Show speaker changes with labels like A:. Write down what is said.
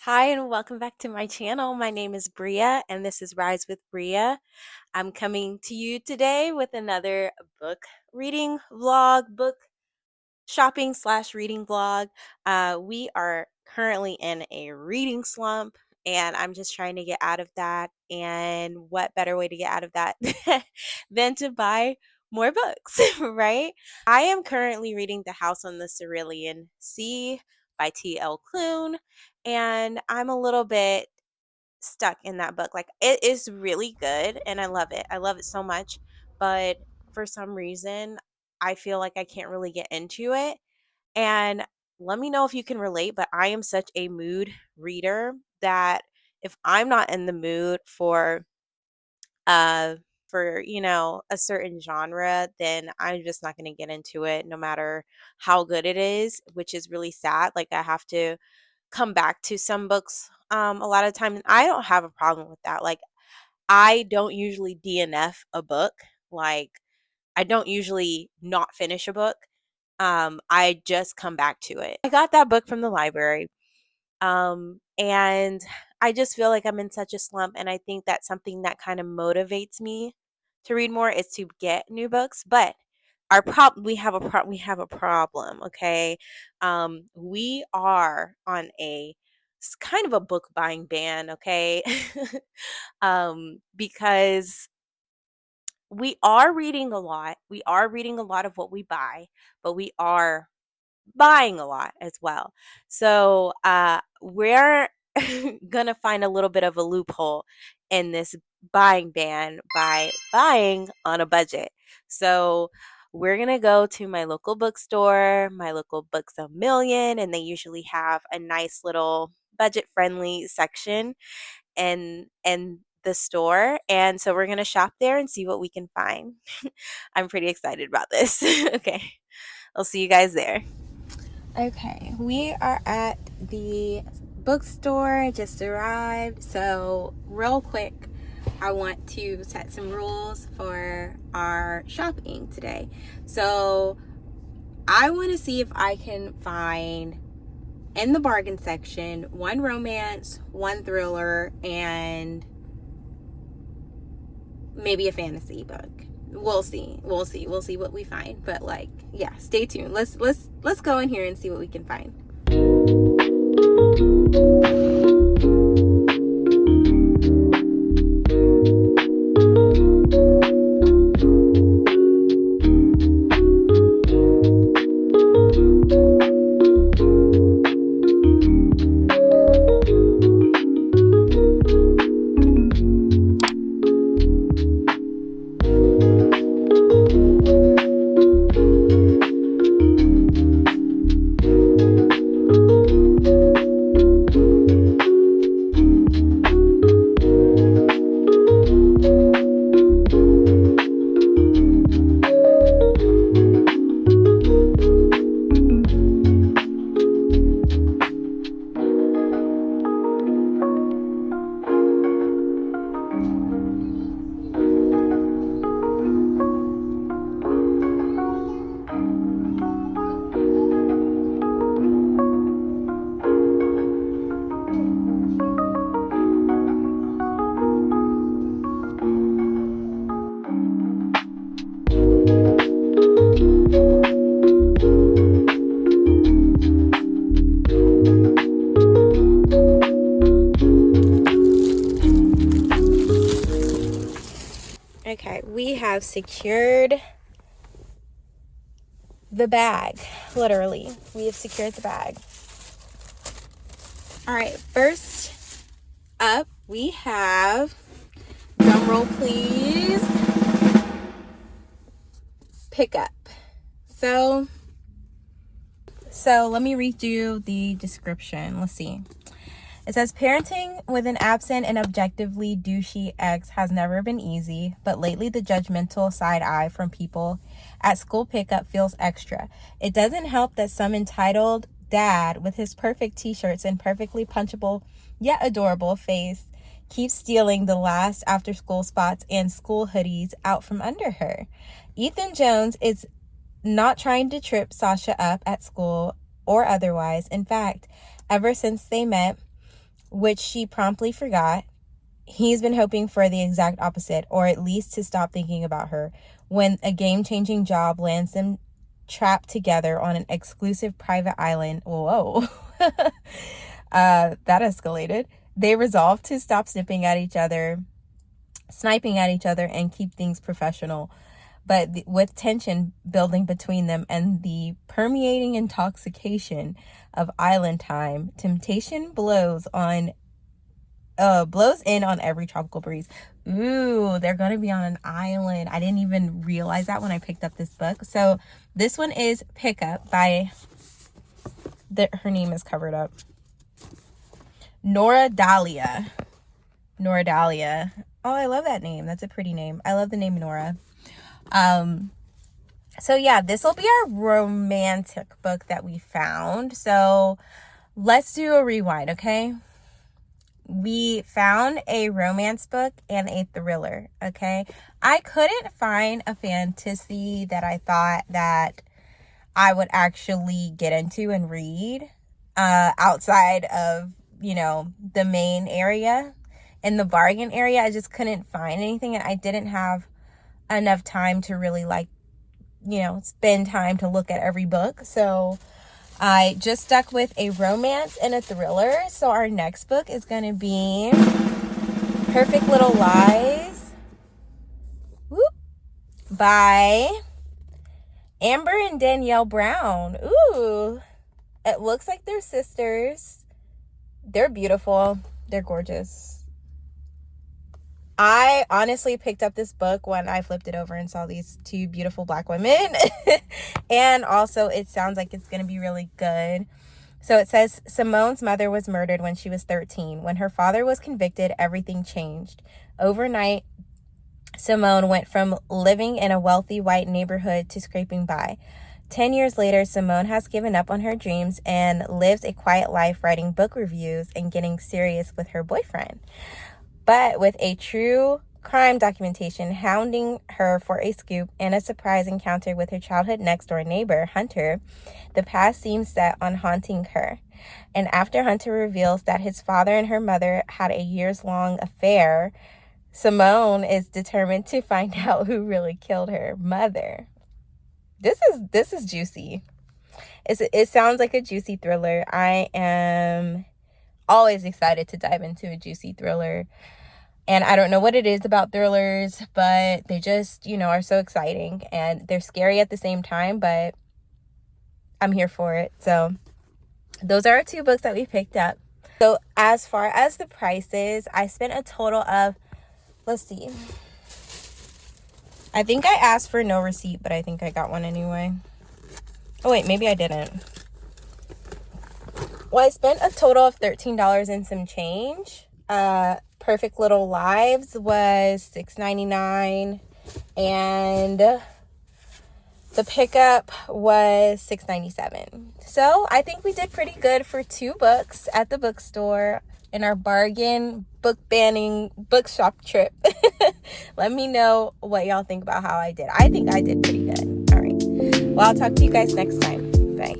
A: Hi, and welcome back to my channel. My name is Bria, and this is Rise with Bria. I'm coming to you today with another book reading vlog, book shopping slash reading vlog. We are currently in a reading slump, and I'm just trying to get out of that. And what better way to get out of that than to buy more books, right? I am currently reading The House on the Cerulean Sea by T.L. Clune, and I'm a little bit stuck in that book. Like, it is really good, and I love it. I love it so much, but for some reason, I feel like I can't really get into it. And let me know if you can relate, but I am such a mood reader that if I'm not in the mood uh a certain genre, then I'm just not going to get into it no matter how good it is, which is really sad. Like, I have to come back to some books a lot of times. I don't have a problem with that. Like, I don't usually DNF a book. Like, I don't usually not finish a book. I just come back to it. I got that book from the library. And I just feel like I'm in such a slump, and I think that's something that kind of motivates me to read more is to get new books. But we have a problem, okay? We are on kind of a book buying ban, okay? Because we are reading a lot. We are reading a lot of what we buy, but we are buying a lot as well. So we're gonna find a little bit of a loophole in this buying ban by buying on a budget. So we're gonna go to my local bookstore, my local Books a Million, and they usually have a nice little budget friendly section in the store. And so we're gonna shop there and see what we can find. I'm pretty excited about this. Okay. I'll see you guys there. Okay, we are at the bookstore, just arrived. So, real quick, I want to set some rules for our shopping today. So, I want to see if I can find in the bargain section one romance, one thriller, and maybe a fantasy book. We'll see. We'll see what we find. But, like, yeah, stay tuned. Let's go in here and see what we can find. Okay, we have secured the bag. Literally, we have secured the bag. All right, first up, we have, drum roll please, pickup. So let me read you the description. Let's see. It says, parenting with an absent and objectively douchey ex has never been easy, but lately the judgmental side eye from people at school pickup feels extra. It doesn't help that some entitled dad with his perfect t-shirts and perfectly punchable yet adorable face keeps stealing the last after school spots and school hoodies out from under her. Ethan Jones is not trying to trip Sasha up at school or otherwise. In fact, ever since they met, which she promptly forgot. He's been hoping for the exact opposite, or at least to stop thinking about her, when a game-changing job lands them trapped together on an exclusive private island. Whoa. That escalated. They resolve to stop sniping at each other, sniping at each other, and keep things professional. But with tension building between them and the permeating intoxication of island time, temptation blows in on every tropical breeze. Ooh, they're going to be on an island. I didn't even realize that when I picked up this book. So this one is Pickup by, her name is covered up, Nora Dalia. Nora Dalia. Oh, I love that name. That's a pretty name. I love the name Nora. So yeah, this will be our romantic book that we found. So let's do a rewind, okay? We found a romance book and a thriller, okay? I couldn't find a fantasy that I thought that I would actually get into and read outside of, the main area. In the bargain area, I just couldn't find anything, and I didn't have enough time to really spend time to look at every book. So I just stuck with a romance and a thriller. So our next book is going to be Perfect Little Lies by Amber and Danielle Brown. Ooh, it looks like they're sisters. They're beautiful. They're gorgeous. I honestly picked up this book when I flipped it over and saw these two beautiful Black women. And also it sounds like it's going to be really good. So it says, Simone's mother was murdered when she was 13. When her father was convicted, everything changed. Overnight, Simone went from living in a wealthy white neighborhood to scraping by. 10 years later, Simone has given up on her dreams and lives a quiet life writing book reviews and getting serious with her boyfriend. But with a true crime documentation hounding her for a scoop and a surprise encounter with her childhood next-door neighbor, Hunter, the past seems set on haunting her. And after Hunter reveals that his father and her mother had a years-long affair, Simone is determined to find out who really killed her mother. This is juicy. It sounds like a juicy thriller. I am always excited to dive into a juicy thriller. And I don't know what it is about thrillers, but they just, are so exciting. And they're scary at the same time, but I'm here for it. So those are our two books that we picked up. So as far as the prices, I spent a total of, let's see. I think I asked for no receipt, but I think I got one anyway. Oh, wait, maybe I didn't. Well, I spent a total of $13 and some change. Perfect Little Lives was $6.99, and the pickup was $6.97. So I think we did pretty good for two books at the bookstore in our bargain book banning bookshop trip. Let me know what y'all think about how I did. I think I did pretty good. All right. Well, I'll talk to you guys next time. Bye.